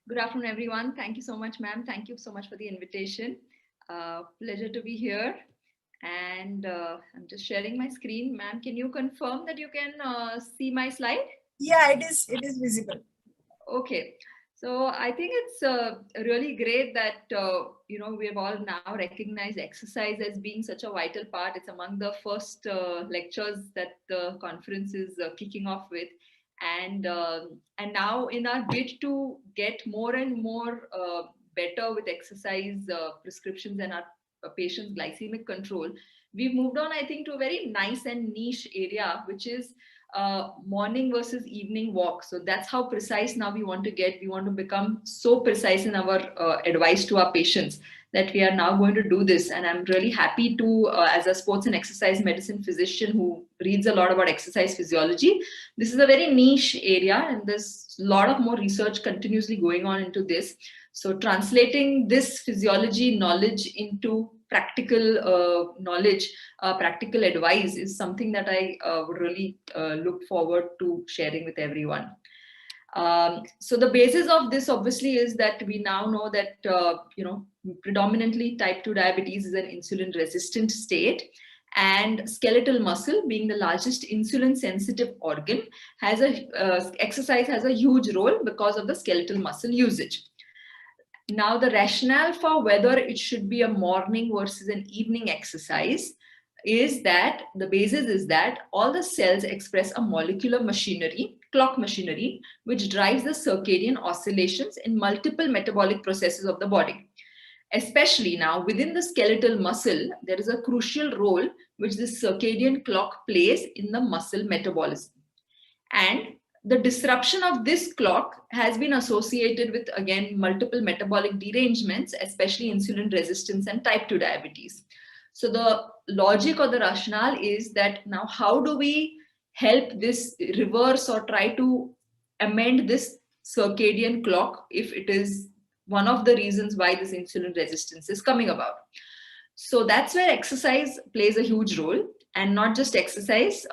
Good afternoon, everyone. Thank you so much, ma'am. Thank you so much for the invitation. Pleasure to be here. And I'm just sharing my screen. Ma'am, can you confirm that you can see my slide? Yeah, it is visible. Okay. So I think it's really great that we have all now recognized exercise as being such a vital part. It's among the first lectures that the conference is kicking off with, and now in our bid to get more and more better with exercise prescriptions and our patients' glycemic control, we've moved on, I think, to a very nice and niche area, which is morning versus evening walk. So that's how precise now we want to get. We want to become so precise in our advice to our patients that we are now going to do this. And I'm really happy to, as a sports and exercise medicine physician who reads a lot about exercise physiology, this is a very niche area and there's a lot of more research continuously going on into this. So translating this physiology knowledge into practical knowledge, practical advice is something that I would really look forward to sharing with everyone. So the basis of this obviously is that we now know that predominantly type 2 diabetes is an insulin resistant state, and skeletal muscle, being the largest insulin sensitive organ, has a exercise has a huge role because of the skeletal muscle usage. Now, the rationale for whether it should be a morning versus an evening exercise is that the basis is that all the cells express a molecular machinery, clock machinery, which drives the circadian oscillations in multiple metabolic processes of the body. Especially now within the skeletal muscle, there is a crucial role which this circadian clock plays in the muscle metabolism. And the disruption of this clock has been associated with, again, multiple metabolic derangements, especially insulin resistance and type 2 diabetes. So the logic or the rationale is that now how do we help this reverse or try to amend this circadian clock if it is one of the reasons why this insulin resistance is coming about? So that's where exercise plays a huge role, and not just exercise.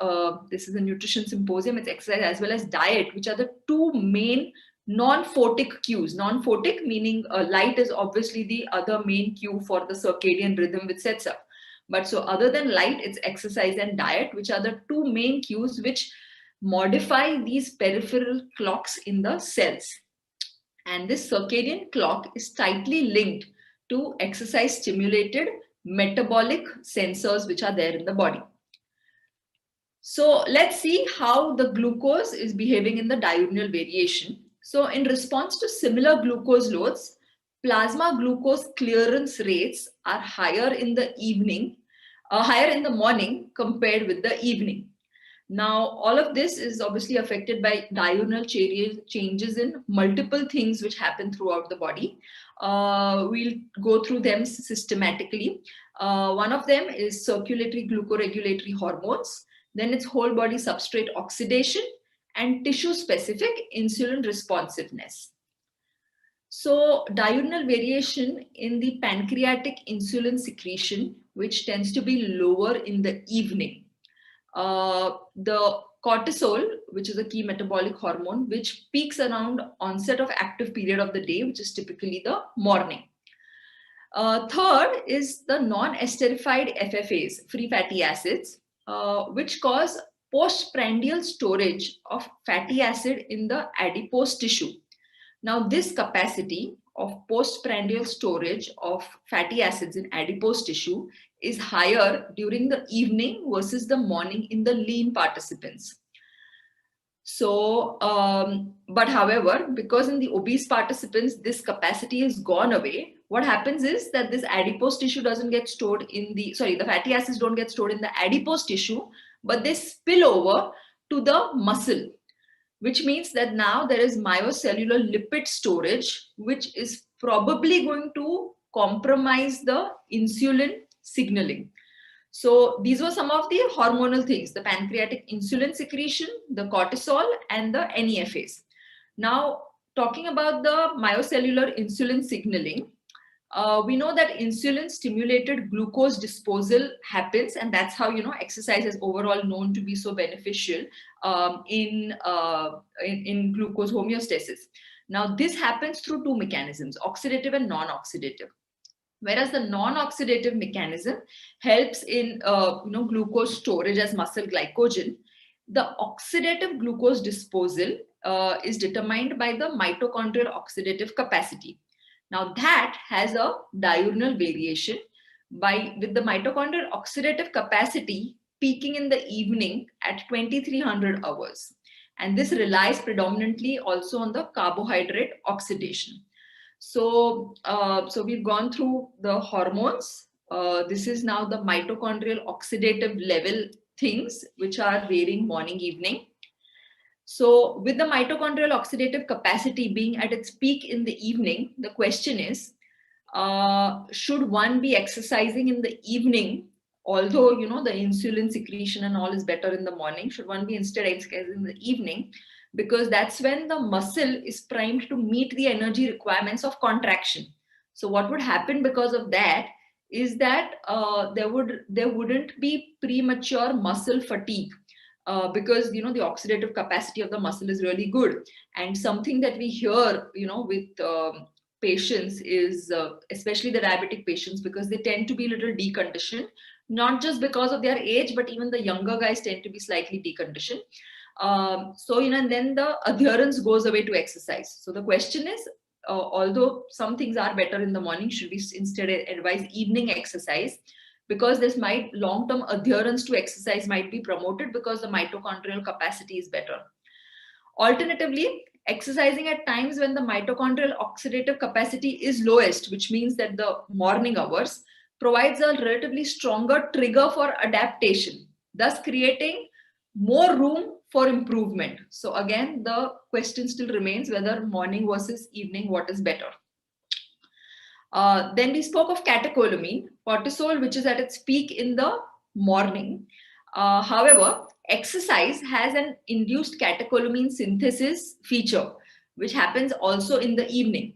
This is a nutrition symposium. It's exercise as well as diet, which are the two main non-photic cues. Non-photic meaning light is obviously the other main cue for the circadian rhythm which sets up. But so other than light, it's exercise and diet, which are the two main cues which modify these peripheral clocks in the cells. And this circadian clock is tightly linked to exercise stimulated metabolic sensors which are there in the body. So let's see how the glucose is behaving in the diurnal variation. So in response to similar glucose loads, plasma glucose clearance rates are higher in the evening, higher in the morning compared with the evening. Now, all of this is obviously affected by diurnal changes in multiple things which happen throughout the body. We'll go through them systematically. One of them is circulatory glucoregulatory hormones, then it's whole body substrate oxidation, and tissue specific insulin responsiveness. So diurnal variation in the pancreatic insulin secretion, which tends to be lower in the evening. The cortisol, which is a key metabolic hormone, which peaks around onset of active period of the day, which is typically the morning. Third is the non-esterified FFAs, free fatty acids, which cause postprandial storage of fatty acid in the adipose tissue. Now, this capacity of postprandial storage of fatty acids in adipose tissue is higher during the evening versus the morning in the lean participants. So, but however, because in the obese participants, this capacity is gone away, what happens is that this adipose tissue doesn't get stored in the fatty acids don't get stored in the adipose tissue, but they spill over to the muscle, which means that now there is myocellular lipid storage, which is probably going to compromise the insulin signaling. So these were some of the hormonal things: the pancreatic insulin secretion, the cortisol, and the NEFAs. Now, talking about the myocellular insulin signaling, we know that insulin stimulated glucose disposal happens, and that's how exercise is overall known to be so beneficial in glucose homeostasis. Now, this happens through two mechanisms, oxidative and non-oxidative. Whereas the non-oxidative mechanism helps in glucose storage as muscle glycogen, the oxidative glucose disposal is determined by the mitochondrial oxidative capacity. Now that has a diurnal variation with the mitochondrial oxidative capacity peaking in the evening at 2300 hours. And this relies predominantly also on the carbohydrate oxidation. So we've gone through the hormones. This is now the mitochondrial oxidative level things, which are varying morning, evening. So with the mitochondrial oxidative capacity being at its peak in the evening, the question is, should one be exercising in the evening? Although, the insulin secretion and all is better in the morning, should one be instead exercising in the evening? Because that's when the muscle is primed to meet the energy requirements of contraction. So what would happen because of that is that there wouldn't be premature muscle fatigue. Because the oxidative capacity of the muscle is really good. And something that we hear with patients is especially the diabetic patients, because they tend to be a little deconditioned, not just because of their age, but even the younger guys tend to be slightly deconditioned. And then the adherence goes away to exercise. So the question is, although some things are better in the morning, should we instead advise evening exercise? Because this long-term adherence to exercise might be promoted because the mitochondrial capacity is better. Alternatively, exercising at times when the mitochondrial oxidative capacity is lowest, which means that the morning hours, provides a relatively stronger trigger for adaptation, thus creating more room for improvement. So again, the question still remains whether morning versus evening, what is better? Then we spoke of catecholamine, cortisol, which is at its peak in the morning. However, exercise has an induced catecholamine synthesis feature, which happens also in the evening.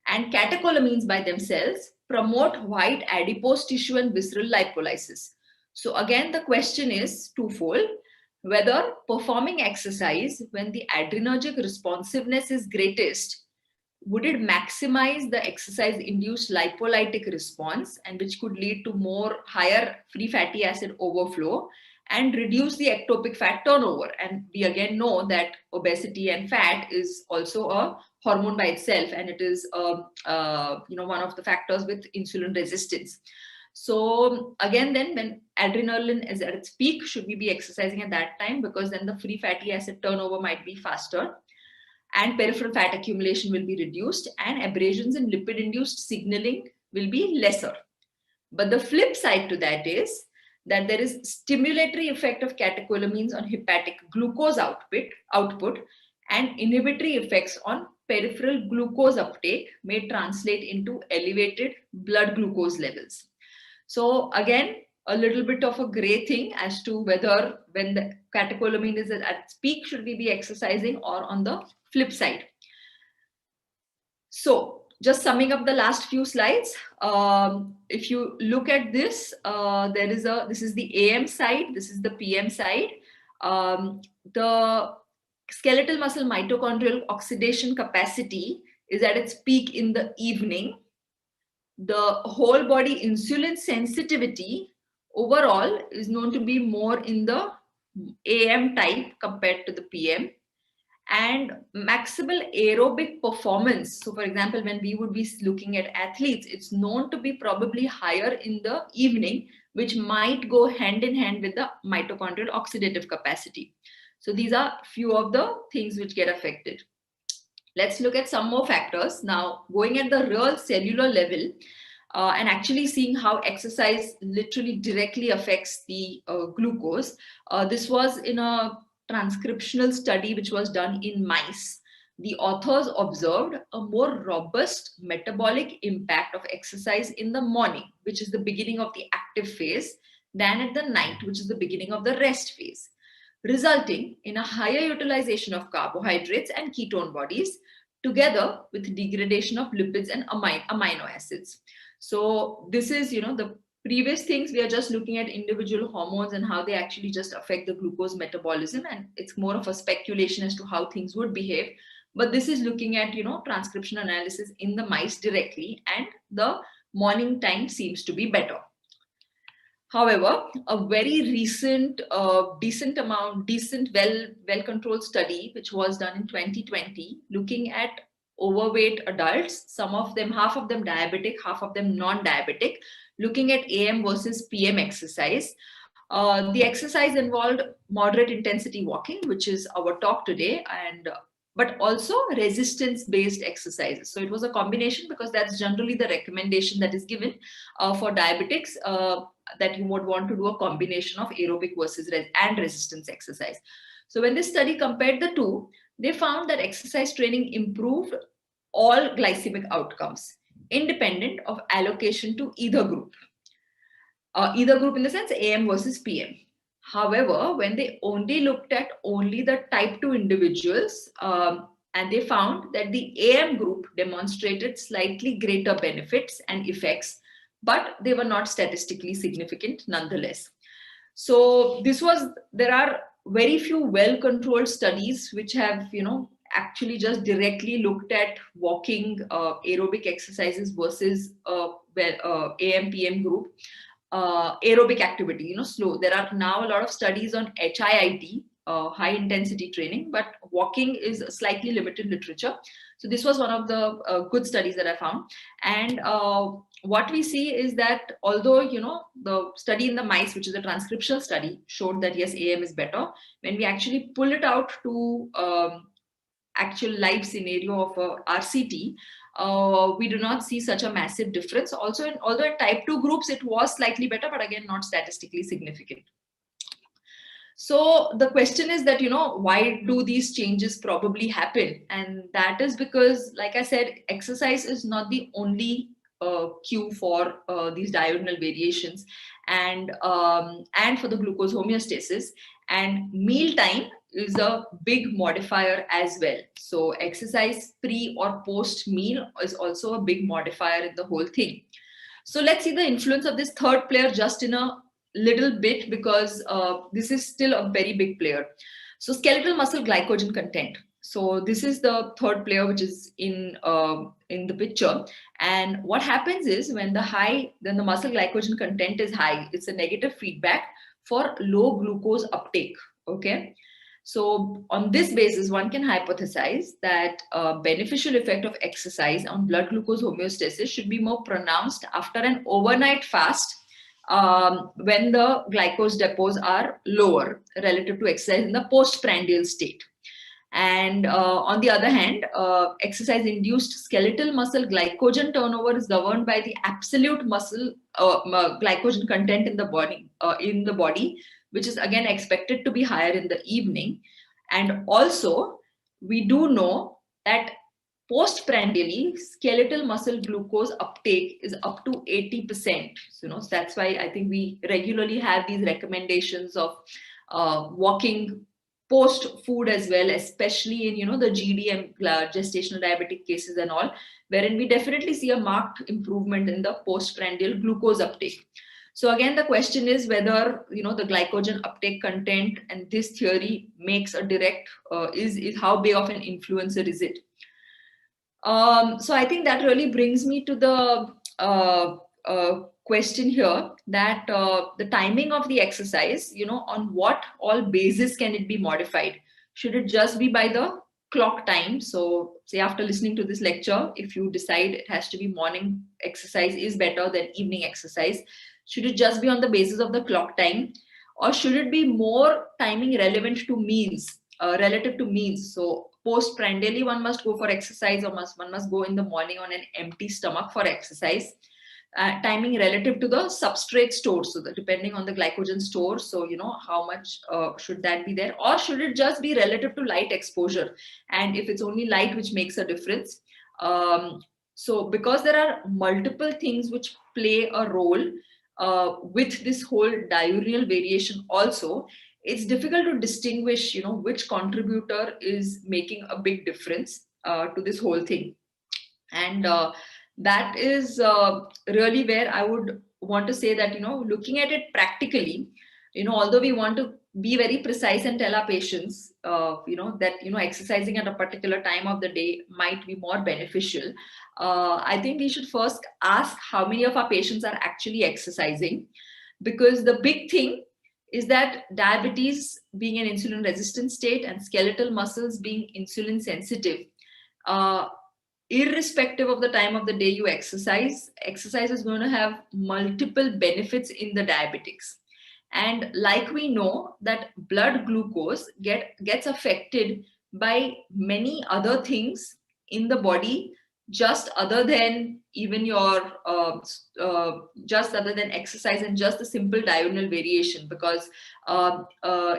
And catecholamines by themselves promote white adipose tissue and visceral lipolysis. So again, the question is twofold: whether performing exercise when the adrenergic responsiveness is greatest, would it maximize the exercise induced lipolytic response, and which could lead to more higher free fatty acid overflow and reduce the ectopic fat turnover? And we again know that obesity and fat is also a hormone by itself, and it is one of the factors with insulin resistance. So again, then when adrenaline is at its peak, should we be exercising at that time? Because then the free fatty acid turnover might be faster, and peripheral fat accumulation will be reduced, and abrasions in lipid-induced signaling will be lesser. But the flip side to that is that there is stimulatory effect of catecholamines on hepatic glucose output, and inhibitory effects on peripheral glucose uptake may translate into elevated blood glucose levels. So again, a little bit of a gray thing as to whether when the catecholamine is at its peak, should we be exercising, or on the flip side. So just summing up the last few slides, if you look at this, this is the AM side, this is the PM side. The skeletal muscle mitochondrial oxidation capacity is at its peak in the evening. The whole body insulin sensitivity overall is known to be more in the AM type compared to the PM. And maximal aerobic performance, so for example, when we would be looking at athletes, it's known to be probably higher in the evening, which might go hand in hand with the mitochondrial oxidative capacity. So these are few of the things which get affected. Let's look at some more factors now, going at the real cellular level, and actually seeing how exercise literally directly affects the glucose. This was in a transcriptional study which was done in mice. The authors observed a more robust metabolic impact of exercise in the morning, which is the beginning of the active phase, than at the night, which is the beginning of the rest phase, resulting in a higher utilization of carbohydrates and ketone bodies, together with degradation of lipids and amino acids. So this is, the previous things, we are just looking at individual hormones and how they actually just affect the glucose metabolism, and it's more of a speculation as to how things would behave. but this is looking at, transcription analysis in the mice directly, and the morning time seems to be better. However, a very recent, well controlled study, which was done in 2020, looking at overweight adults, some of them, half of them diabetic, half of them non-diabetic, looking at AM versus PM exercise. The exercise involved moderate intensity walking, which is our talk today, and but also resistance-based exercises. So it was a combination, because that's generally the recommendation that is given for diabetics, that you would want to do a combination of aerobic versus and resistance exercise. So when this study compared the two, they found that exercise training improved all glycemic outcomes, independent of allocation to either group. Either group in the sense AM versus PM. However, when they only looked at only the type 2 individuals, and they found that the AM group demonstrated slightly greater benefits and effects, but they were not statistically significant nonetheless. So there are very few well-controlled studies which have, actually just directly looked at walking, aerobic exercises versus AM PM group. Aerobic activity, slow. There are now a lot of studies on HIIT, high intensity training, but walking is slightly limited literature. So this was one of the good studies that I found. And what we see is that although, the study in the mice, which is a transcriptional study, showed that yes, AM is better, when we actually pull it out to actual live scenario of a RCT, we do not see such a massive difference. Also, although in type 2 groups, it was slightly better, but again, not statistically significant. So the question is that, why do these changes probably happen? And that is because, like I said, exercise is not the only cue for these diurnal variations, and for the glucose homeostasis. And meal time is a big modifier as well. So exercise pre or post meal is also a big modifier in the whole thing. So let's see the influence of this third player just in a little bit, because this is still a very big player. So skeletal muscle glycogen content. So this is the third player which is in the picture. And what happens is when the muscle glycogen content is high, it's a negative feedback for low glucose uptake. Okay. So on this basis, one can hypothesize that a beneficial effect of exercise on blood glucose homeostasis should be more pronounced after an overnight fast, when the glucose depots are lower relative to exercise in the postprandial state. And on the other hand, exercise-induced skeletal muscle glycogen turnover is governed by the absolute muscle glycogen content in the body, which is again expected to be higher in the evening. And also, we do know that postprandially, skeletal muscle glucose uptake is up to 80%. So, that's why I think we regularly have these recommendations of walking post food as well, especially in the GDM, gestational diabetic cases and all, wherein we definitely see a marked improvement in the postprandial glucose uptake. So again, the question is whether the glycogen uptake content and this theory makes a direct is how big of an influencer is it? So I think that really brings me to the question here, that the timing of the exercise, on what all basis can it be modified? Should it just be by the clock time? So say after listening to this lecture, if you decide it has to be morning exercise is better than evening exercise, should it just be on the basis of the clock time, or should it be more timing relevant to meals, relative to meals? So postprandially one must go for exercise, or one must go in the morning on an empty stomach for exercise. Timing relative to the substrate store, so that depending on the glycogen store, so how much should that be there, or should it just be relative to light exposure, and if it's only light which makes a difference. So because there are multiple things which play a role with this whole diurnal variation also, it's difficult to distinguish which contributor is making a big difference to this whole thing. And that is really where I would want to say that looking at it practically, although we want to be very precise and tell our patients, that, exercising at a particular time of the day might be more beneficial. I think we should first ask how many of our patients are actually exercising, because the big thing is that diabetes being an insulin resistant state and skeletal muscles being insulin sensitive, uh, irrespective of the time of the day you exercise, exercise is going to have multiple benefits in the diabetics. And like we know that blood glucose gets affected by many other things in the body, just other than even your just other than exercise and just the simple diurnal variation. Because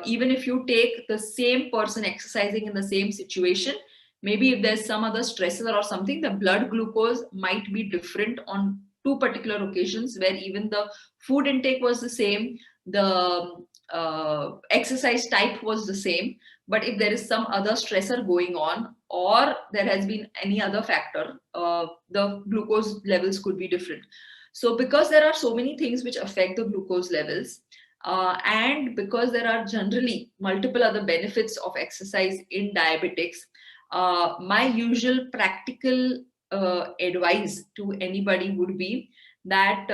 even if you take the same person exercising in the same situation, maybe if there's some other stressor or something, the blood glucose might be different on two particular occasions, where even the food intake was the same, the exercise type was the same, but if there is some other stressor going on, or there has been any other factor, the glucose levels could be different. So because there are so many things which affect the glucose levels, and because there are generally multiple other benefits of exercise in diabetics, my usual practical advice to anybody would be that,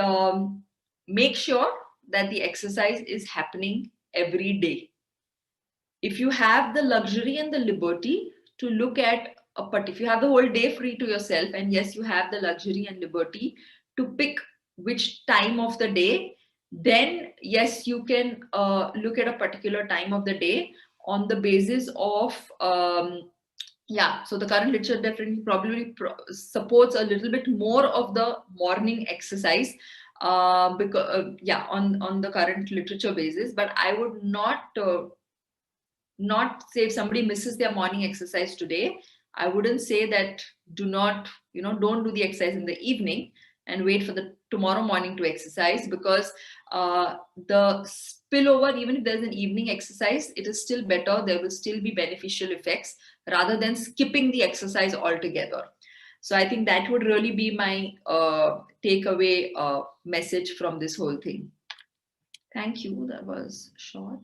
make sure that the exercise is happening every day. If you have the luxury and the liberty to look at if you have the whole day free to yourself, and yes, you have the luxury and liberty to pick which time of the day, then yes, you can look at a particular time of the day on the basis of, yeah, so the current literature definitely probably supports a little bit more of the morning exercise, because yeah, on the current literature basis. But I would not say, if somebody misses their morning exercise today, I wouldn't say that do not, don't do the exercise in the evening and wait for the tomorrow morning to exercise, because the spillover, even if there's an evening exercise, it is still better. There will still be beneficial effects rather than skipping the exercise altogether. So I think that would really be my takeaway message from this whole thing. Thank you. That was short.